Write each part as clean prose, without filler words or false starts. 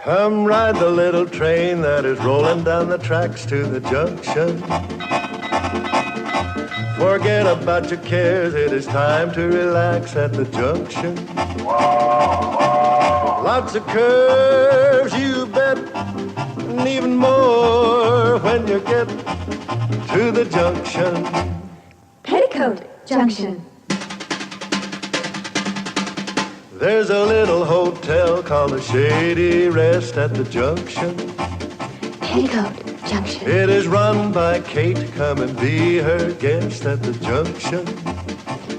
Come ride the little train that is rolling down the tracks to the junction. Forget about your cares, it is time to relax at the junction. Lots of curves, you bet, and even more when you get to the junction. Petticoat Junction. There's a little hotel called the Shady Rest at the junction. Petticoat Junction. It is run by Kate. Come and be her guest at the junction.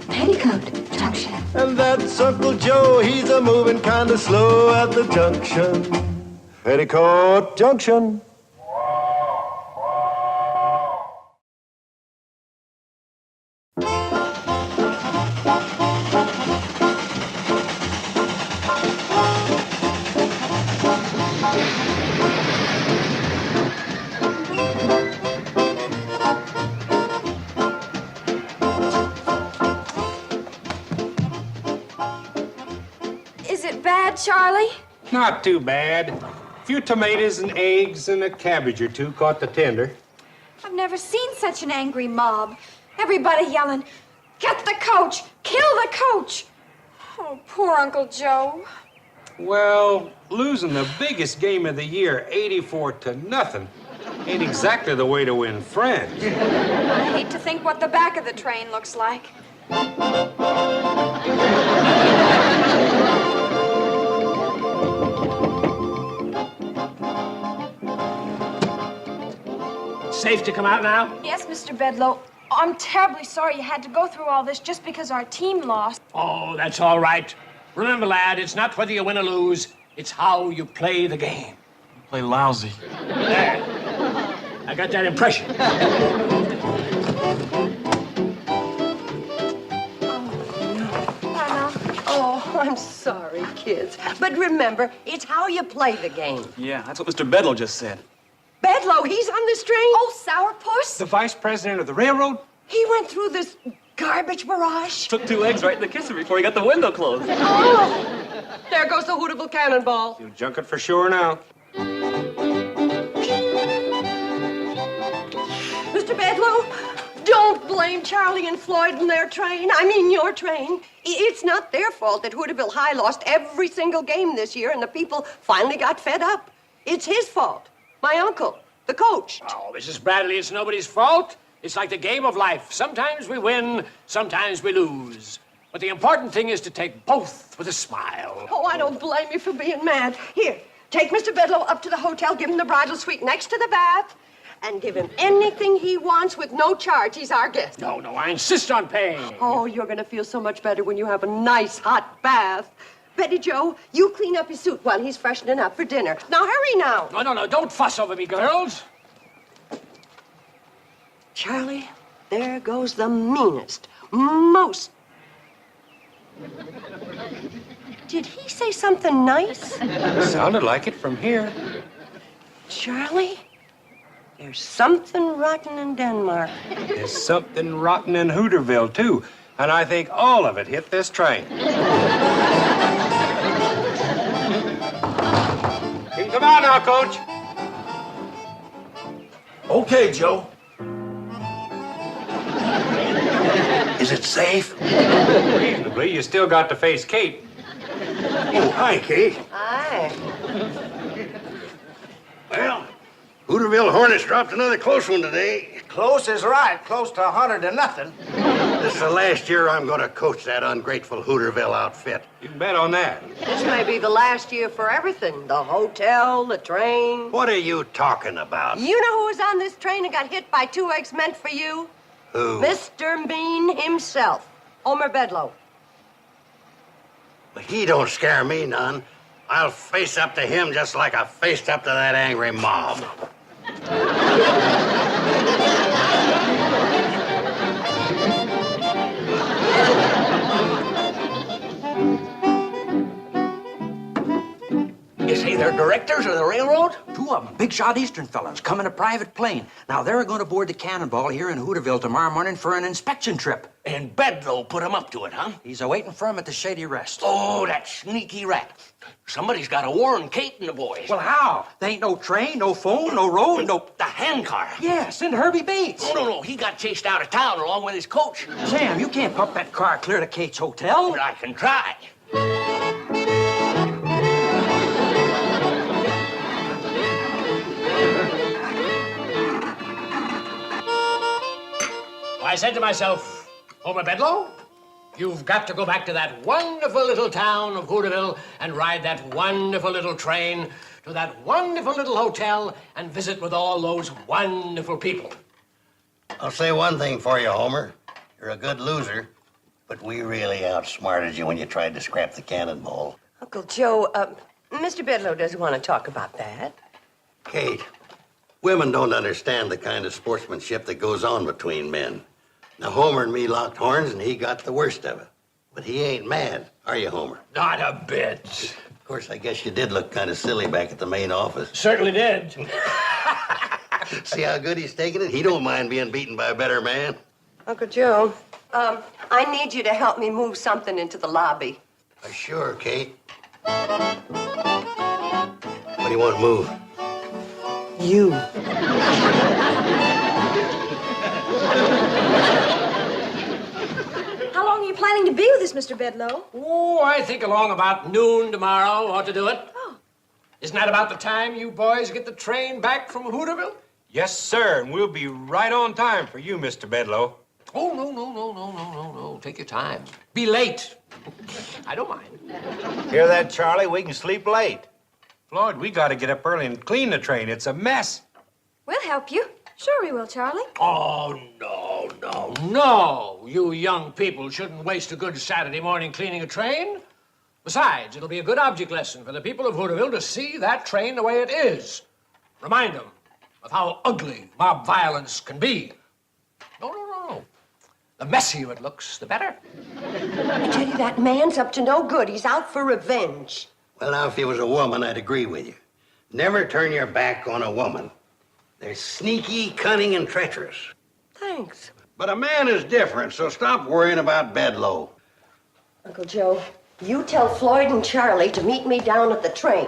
Petticoat Junction. And that's Uncle Joe. He's a moving kind of slow at the junction. Petticoat Junction. Is it bad, Charlie? Not too bad. A few tomatoes and eggs and a cabbage or two caught the tender. I've never seen such an angry mob. Everybody yelling, "Get the coach! Kill the coach!" Oh, poor Uncle Joe. Well, losing the biggest game of the year, 84-0, ain't exactly the way to win friends. I hate to think what the back of the train looks like. Safe to come out now? Yes, Mr. Bedloe. I'm terribly sorry you had to go through all this just because our team lost. Oh, that's all right. Remember, lad, it's not whether you win or lose. It's how you play the game. Play lousy. There. I got that impression. Oh, I'm sorry, kids. But remember, it's how you play the game. Yeah, that's what Mr. Bedloe just said. Bedloe, he's on this train. Oh, sourpuss! The vice president of the railroad? He went through this garbage barrage. Took 2 eggs right in the kisser before he got the window closed. Oh, there goes the Hooterville cannonball. You junket for sure now. Mr. Bedloe, don't blame Charlie and Floyd and their train. I mean your train. It's not their fault that Hooterville High lost every single game this year and the people finally got fed up. It's his fault. My uncle, the coach. Oh, Mrs. Bradley, it's nobody's fault. It's like the game of life. Sometimes we win, sometimes we lose. But the important thing is to take both with a smile. Oh, I don't blame you for being mad. Here, take Mr. Bedloe up to the hotel, give him the bridal suite next to the bath, and give him anything he wants with no charge. He's our guest. No, I insist on paying. Oh, you're going to feel so much better when you have a nice hot bath. Betty Jo, you clean up his suit while he's freshening up for dinner. Now, hurry now. No, don't fuss over me, girls. Charlie, there goes the meanest, most... Did he say something nice? Sounded like it from here. Charlie, there's something rotten in Denmark. There's something rotten in Hooterville, too. And I think all of it hit this train. You can come out now, Coach. Okay, Joe. Is it safe? Reasonably, you still got to face Kate. Oh, hi, Kate. Aye. Well, Hooterville Hornets dropped another close one today. Close is right. Close to 100-0. This is the last year I'm going to coach that ungrateful Hooterville outfit. You can bet on that. This may be the last year for everything. The hotel, the train. What are you talking about? You know who was on this train and got hit by 2 eggs meant for you? Who? Mr. Mean himself, Homer Bedloe. He don't scare me none. I'll face up to him just like I faced up to that angry mob. Is he their directors of the railroad? 2 Two of them, big shot Eastern fellas, come in a private plane. Now, they're going to board the Cannonball here in Hooterville tomorrow morning for an inspection trip. And Bedloe put him up to it, huh? He's awaiting for him at the Shady Rest. Oh, that sneaky rat. Somebody's got to warn Kate and the boys. Well, how? There ain't no train, no phone, no road, no... The handcar. Yeah, send Herbie Bates. No. He got chased out of town along with his coach. Sam, you can't pump that car clear to Kate's hotel. But I can try. I said to myself, Homer Bedloe, you've got to go back to that wonderful little town of Hooterville and ride that wonderful little train to that wonderful little hotel and visit with all those wonderful people. I'll say one thing for you, Homer. You're a good loser, but we really outsmarted you when you tried to scrap the Cannonball. Uncle Joe, Mr. Bedloe doesn't want to talk about that. Kate, women don't understand the kind of sportsmanship that goes on between men. Now, Homer and me locked horns, and he got the worst of it. But he ain't mad, are you, Homer? Not a bit. Of course, I guess you did look kind of silly back at the main office. Certainly did. See how good he's taking it? He don't mind being beaten by a better man. Uncle Joe, I need you to help me move something into the lobby. Sure, Kate. What do you want to move? You. How long are you planning to be with us, Mr. Bedloe? Oh, I think along about noon tomorrow ought to do it. Oh. Isn't that about the time you boys get the train back from Hooterville? Yes, sir, and we'll be right on time for you, Mr. Bedloe. Oh, no. Take your time. Be late. I don't mind. Hear that, Charlie? We can sleep late. Floyd, we got to get up early and clean the train. It's a mess. We'll help you. Sure we will, Charlie. Oh, no. You young people shouldn't waste a good Saturday morning cleaning a train. Besides, it'll be a good object lesson for the people of Hooterville to see that train the way it is. Remind them of how ugly mob violence can be. No. The messier it looks, the better. I tell you, that man's up to no good. He's out for revenge. Well, now, if he was a woman, I'd agree with you. Never turn your back on a woman. They're sneaky, cunning, and treacherous. Thanks. But a man is different, so stop worrying about Bedloe. Uncle Joe, you tell Floyd and Charlie to meet me down at the train.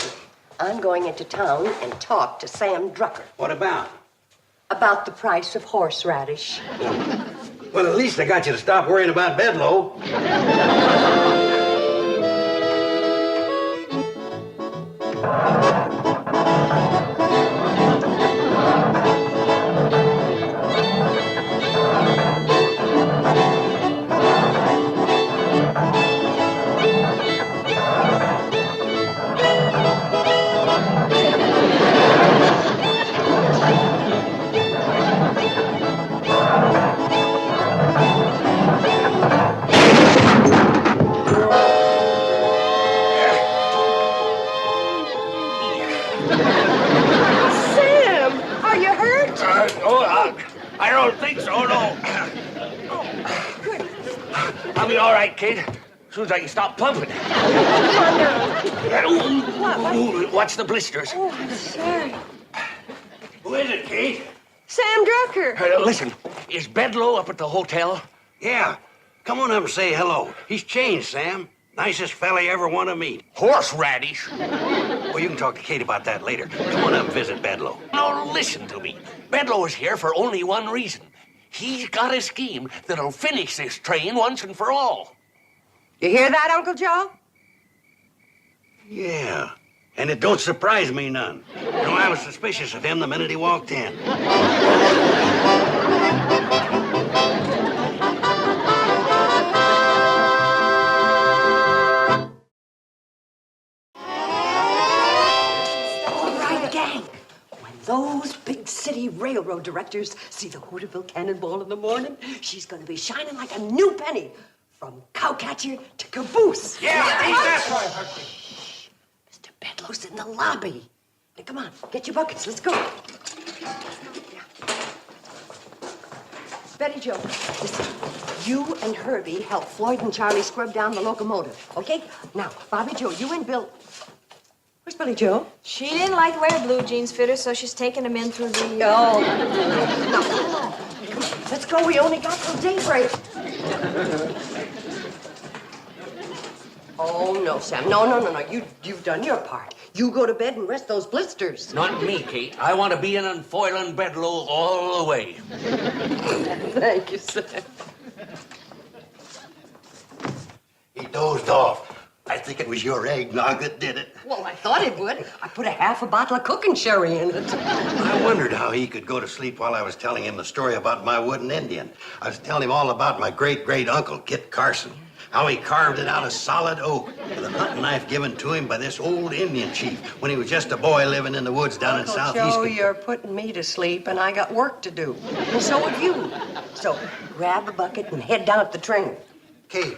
I'm going into town and talk to Sam Drucker. What about? About the price of horseradish. Well, at least I got you to stop worrying about Bedloe. I don't think so, no. I'll be all right, Kate. As soon as I can stop pumping. Watch the blisters. Oh, I'm sorry. Who is it, Kate? Sam Drucker. Listen, is Bedloe up at the hotel? Yeah. Come on up and say hello. He's changed, Sam. Nicest fella you ever want to meet. Horseradish? Well, you can talk to Kate about that later. Come on up and visit Bedloe. Now, listen to me. Bedloe is here for only one reason. He's got a scheme that'll finish this train once and for all. You hear that, Uncle Joe? Yeah. And it don't surprise me none. You know, I was suspicious of him the minute he walked in. Those big city railroad directors see the Hooterville Cannonball in the morning. She's going to be shining like a new penny, from cowcatcher to caboose. Yeah, Mr. Bedloe's in the lobby. Now, come on, get your buckets. Let's go. Betty Jo, listen. You and Herbie help Floyd and Charlie scrub down the locomotive, okay? Now, Bobby Joe, you and Bill... Where's Billy Joe? She didn't like the way her blue jeans fit her, so she's taking them in through the... Oh. Now, come on. Let's go. We only got till daybreak. Oh, no, Sam. No. You've done your part. You go to bed and rest those blisters. Not me, Kate. I want to be in and foiling Bedloe all the way. Thank you, Sam. He dozed off. I think it was your eggnog that did it. Well, I thought it would. I put a half a bottle of cooking sherry in it. I wondered how he could go to sleep while I was telling him the story about my wooden Indian. I was telling him all about my great-great-uncle, Kit Carson. How he carved it out of solid oak with a hunting knife given to him by this old Indian chief when he was just a boy living in the woods down in southeast. Joe, you're putting me to sleep, and I got work to do. And so have you. So grab a bucket and head down at the train. Kate,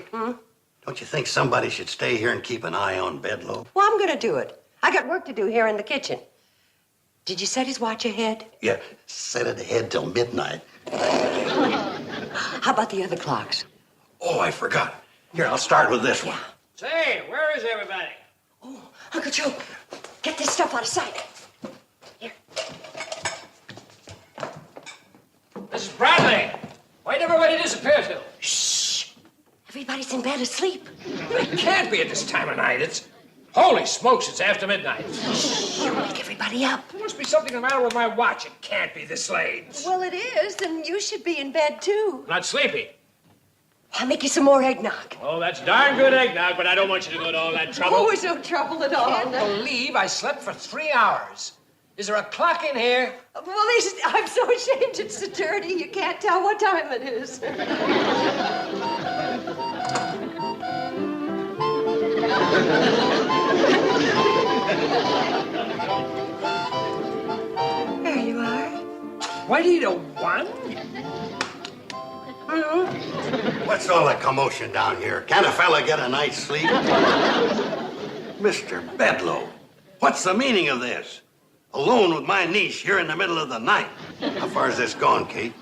don't you think somebody should stay here and keep an eye on Bedloe? Well, I'm gonna do it. I got work to do here in the kitchen. Did you set his watch ahead? Yeah, set it ahead till midnight. How about the other clocks? Oh, I forgot. Here, I'll start with this one. Say, where is everybody? Oh, Uncle Joe, get this stuff out of sight. Here. Mrs. Bradley, why'd everybody disappear to? Shh. Everybody's in bed asleep. It can't be at this time of night. It's... Holy smokes, it's after midnight. Shh. You'll wake everybody up. There must be something the matter with my watch. It can't be this late. Well, it is, and you should be in bed, too. I'm not sleepy. I'll make you some more eggnog. Oh, that's darn good eggnog, but I don't want you to go to all that trouble. Oh, it's no trouble at all. I can't believe I slept for 3 hours. Is there a clock in here? Well, I'm so ashamed it's so dirty, you can't tell what time it is. There you are. Juanita, one? What's all the commotion down here? Can a fella get a night's sleep? Mr. Bedloe, what's the meaning of this? Alone with my niece here in the middle of the night. How far is this gone, Kate?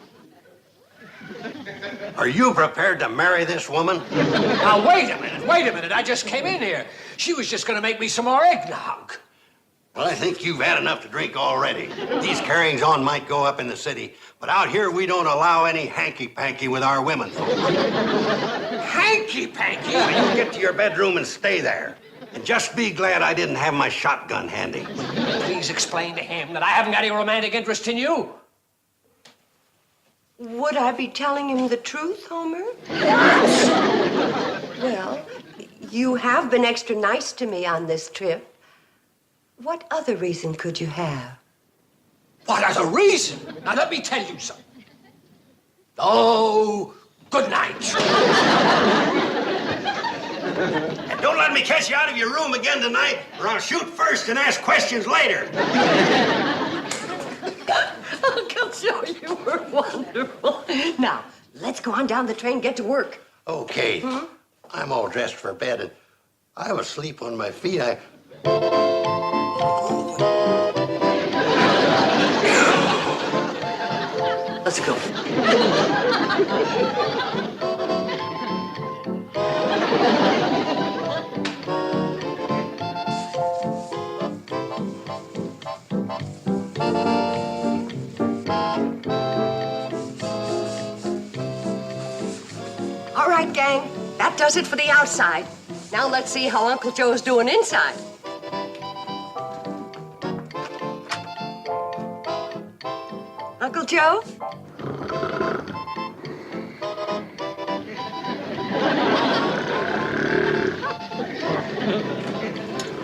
Are you prepared to marry this woman? Now, wait a minute. I just came in here. She was just gonna make me some more eggnog. Well, I think you've had enough to drink already. These carryings on might go up in the city, but out here we don't allow any hanky-panky with our women folks. Hanky-panky? Yeah, you get to your bedroom and stay there. And just be glad I didn't have my shotgun handy. Please explain to him that I haven't got any romantic interest in you. Would I be telling him the truth, Homer? Well, you have been extra nice to me on this trip. What other reason could you have? What other reason? Now, let me tell you something. Oh, good night. And don't let me catch you out of your room again tonight, or I'll shoot first and ask questions later. Uncle Joe, you were wonderful. Now, let's go on down the train and get to work. Okay. I'm all dressed for bed, and I was asleep on my feet. Let's go. All right, gang. That does it for the outside. Now let's see how Uncle Joe's doing inside. Uncle Joe?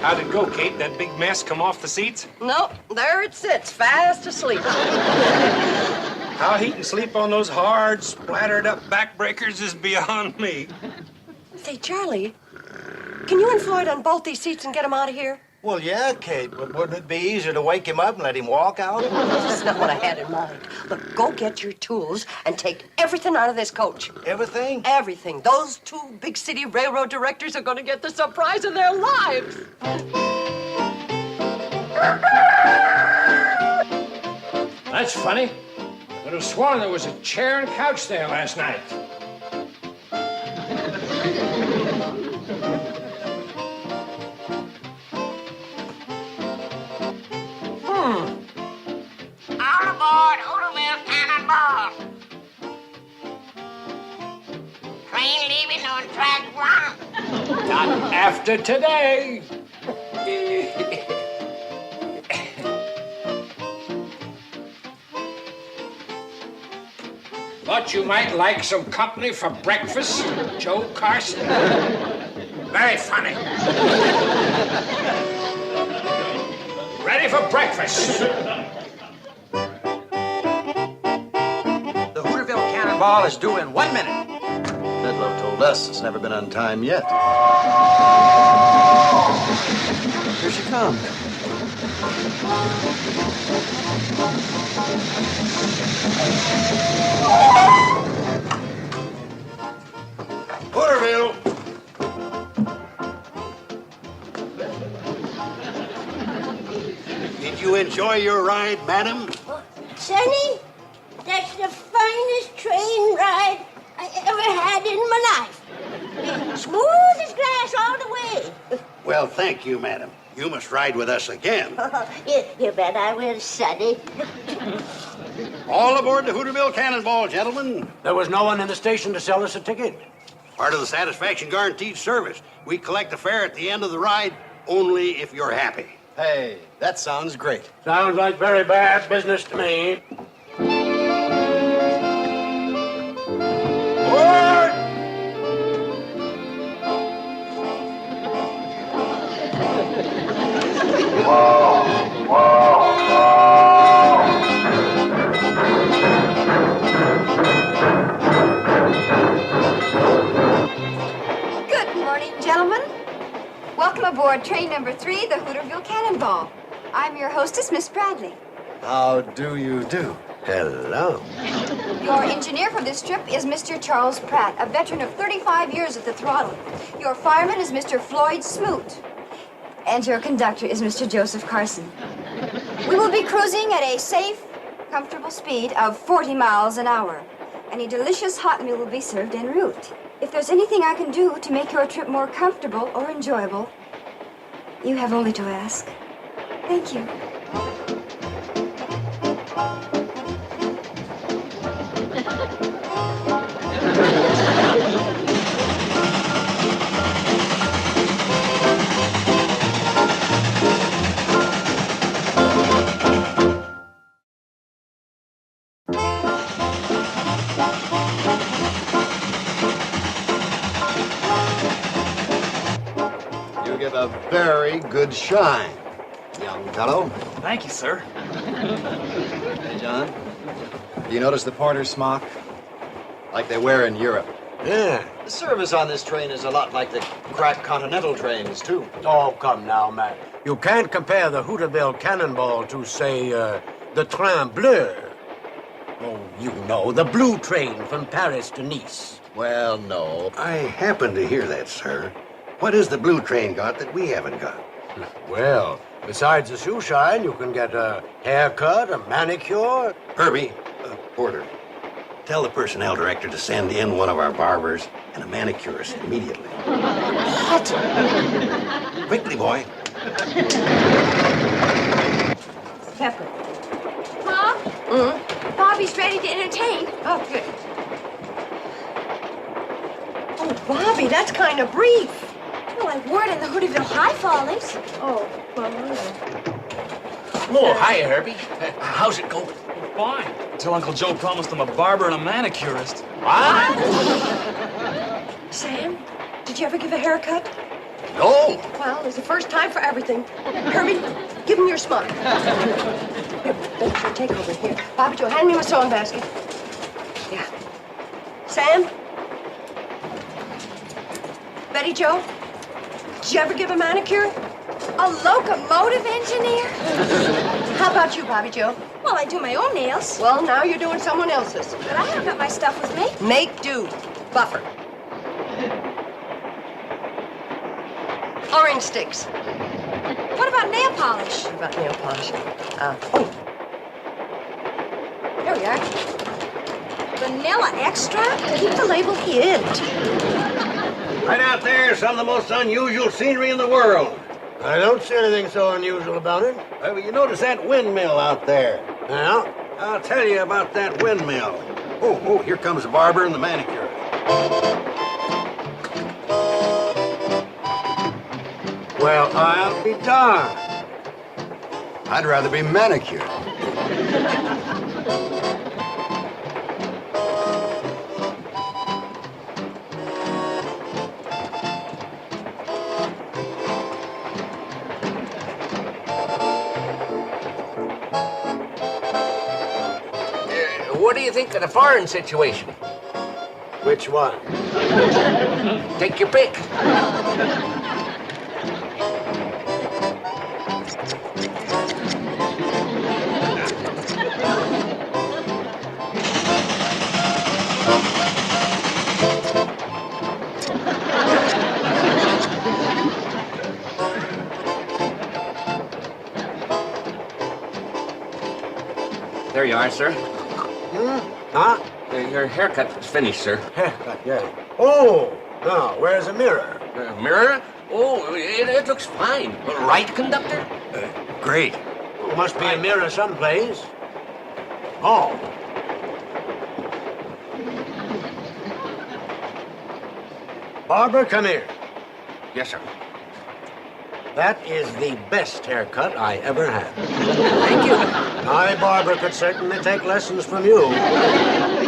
How'd it go, Kate? That big mess come off the seats? Nope, there it sits, fast asleep. How he can sleep on those hard, splattered up backbreakers is beyond me. Say, Charlie, can you and Floyd unbolt these seats and get him out of here? Well, yeah, Kate, but wouldn't it be easier to wake him up and let him walk out? That's not what I had in mind. Look, go get your tools and take everything out of this coach. Everything? Everything. Those two big city railroad directors are going to get the surprise of their lives. That's funny. I could have sworn there was a chair and couch there last night. Not after today. Thought you might like some company for breakfast, Joe Carson? Very funny. Ready for breakfast. The Hooterville Cannonball is due in 1 minute. Bedloe told us it's never been on time yet. Here she comes. Hooterville! Did you enjoy your ride, madam? Sonny, that's the finest train ride I ever had in my life. Smooth as glass all the way. Well, thank you, madam. You must ride with us again. You bet I will, Sonny. All aboard the Hooterville Cannonball, gentlemen. There was no one in the station to sell us a ticket. Part of the satisfaction guaranteed service. We collect the fare at the end of the ride only if you're happy. Hey, that sounds great. Sounds like very bad business to me. Good morning, gentlemen. Welcome aboard train number 3, the Hooterville Cannonball. I'm your hostess, Miss Bradley. How do you do? Hello. Your engineer for this trip is Mr. Charles Pratt, a veteran of 35 years at the throttle. Your fireman is Mr. Floyd Smoot. And your conductor is Mr. Joseph Carson. We will be cruising at a safe, comfortable speed of 40 miles an hour. And a delicious hot meal will be served en route. If there's anything I can do to make your trip more comfortable or enjoyable, you have only to ask. Thank you. You give a very good shine, young fellow. Thank you, sir. Hey, John. Do you notice the porter's smock? Like they wear in Europe. Yeah. The service on this train is a lot like the crack Continental trains, too. Oh, come now, Matt. You can't compare the Hooterville Cannonball to, say, the Train Bleu. Oh, you know, the blue train from Paris to Nice. Well, no. I happen to hear that, sir. What has the blue train got that we haven't got? Well, besides the shoe shine, you can get a haircut, a manicure. Herbie, Porter, tell the personnel director to send in one of our barbers and a manicurist immediately. What? Quickly, boy. Pepper. Bob? Bobby's ready to entertain. Oh, good. Oh, Bobby, that's kind of brief. Well, I wore it in the Hooterville High Follies. Oh, well, Oh, hi, Herbie. How's it going? Fine. Until Uncle Joe promised him a barber and a manicurist. What? Sam, did you ever give a haircut? No. Well, there's a first time for everything. Herbie, give him your smock. Here, that's your take over here. Bobby Joe, hand me my sewing basket. Yeah. Sam? Betty Joe? Did you ever give a manicure? A locomotive engineer? How about you, Bobby Joe? Well, I do my own nails. Well, now you're doing someone else's. But I haven't got my stuff with me. Make do. Buffer. Orange sticks. What about nail polish? What about nail polish? There we are. Vanilla extract? Keep the label hid. Right out there is some of the most unusual scenery in the world. I don't see anything so unusual about it. You notice that windmill out there? Yeah? I'll tell you about that windmill. Oh, here comes the barber and the manicure. Well, I'll be darned. I'd rather be manicured. What do you think of the foreign situation? Which one? Take your pick. There you are, sir. Huh? Your haircut is finished, sir. Haircut, yeah. Oh, now, where's the mirror? Mirror? Oh, it looks fine. Right, conductor? Great. Must be a mirror someplace. Oh. Barbara, come here. Yes, sir. That is the best haircut I ever had. Thank you. My barber could certainly take lessons from you.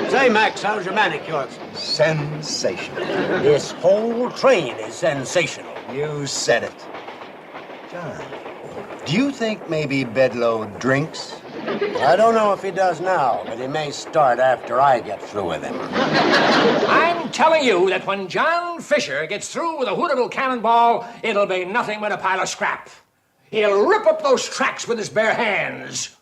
Say, Max, how's your manicure? Sensational. This whole train is sensational. You said it. John, do you think maybe Bedloe drinks? I don't know if he does now, but he may start after I get through with him. I'm telling you that when John Fisher gets through with a Hooterville cannonball, it'll be nothing but a pile of scrap. He'll rip up those tracks with his bare hands.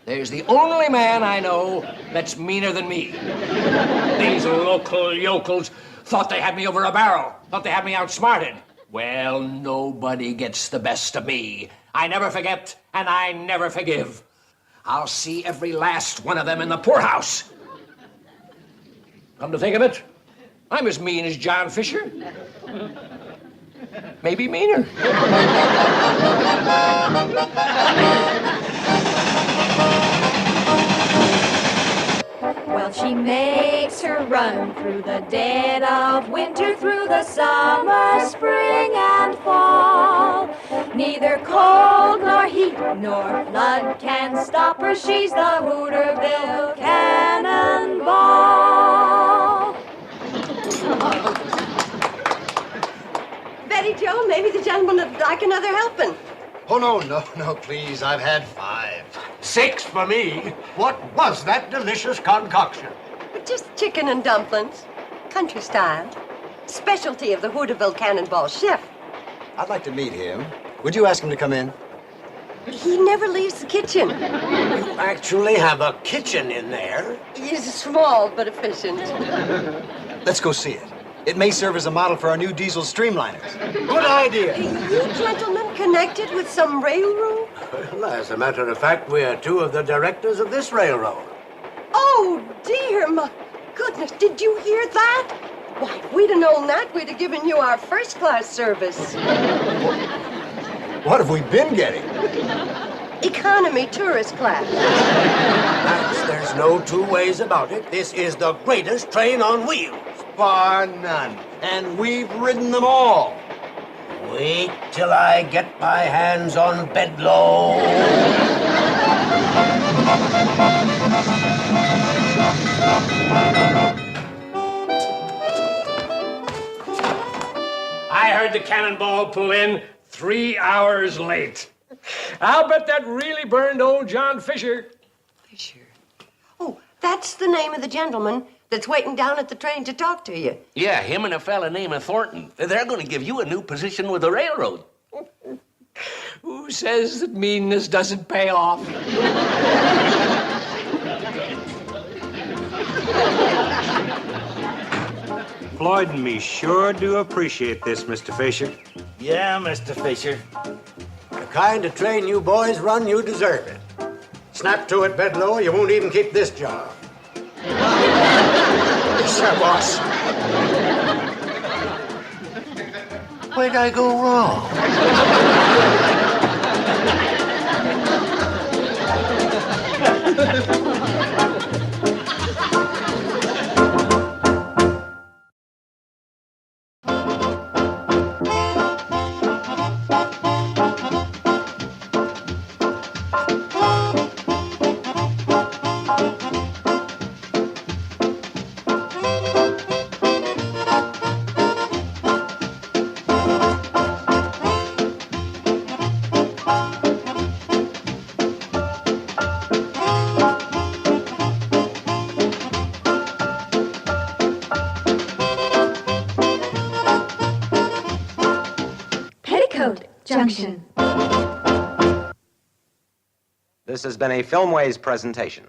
There's the only man I know that's meaner than me. These local yokels thought they had me over a barrel, thought they had me outsmarted. Well, nobody gets the best of me. I never forget, and I never forgive. I'll see every last one of them in the poorhouse. Come to think of it, I'm as mean as John Fisher. Maybe meaner. Well, she makes her run through the dead of winter, through the summer, spring, and fall. Neither cold nor heat nor flood can stop her. She's the Hooterville Cannonball. Betty Jo, maybe the gentleman would like another helping. Oh, no, please. I've had 5. 6 for me. What was that delicious concoction? Just chicken and dumplings. Country style. Specialty of the Hooterville Cannonball chef. I'd like to meet him. Would you ask him to come in? He never leaves the kitchen. You actually have a kitchen in there? He's small but efficient. Let's go see it. It may serve as a model for our new diesel streamliners. Good idea. You gentlemen connected with some railroad? Well, as a matter of fact, we're 2 of the directors of this railroad. Oh, dear, my goodness, did you hear that? Why, if we'd have known that, we'd have given you our first-class service. What have we been getting? Economy tourist class. Max, there's no 2 ways about it. This is the greatest train on wheels. Bar none. And we've ridden them all. Wait till I get my hands on Bedloe. I heard the cannonball pull in 3 hours late. I'll bet that really burned old John Fisher. Fisher. Oh, that's the name of the gentleman that's waiting down at the train to talk to you. Yeah, him and a fella named Thornton. They're going to give you a new position with the railroad. Who says that meanness doesn't pay off? Floyd and me sure do appreciate this, Mr. Fisher. Yeah, Mr. Fisher. The kind of train you boys run, you deserve it. Snap to it, Bedloe. You won't even keep this job. Yes, sir, boss. Where'd I go wrong? Junction. This has been a Filmways presentation.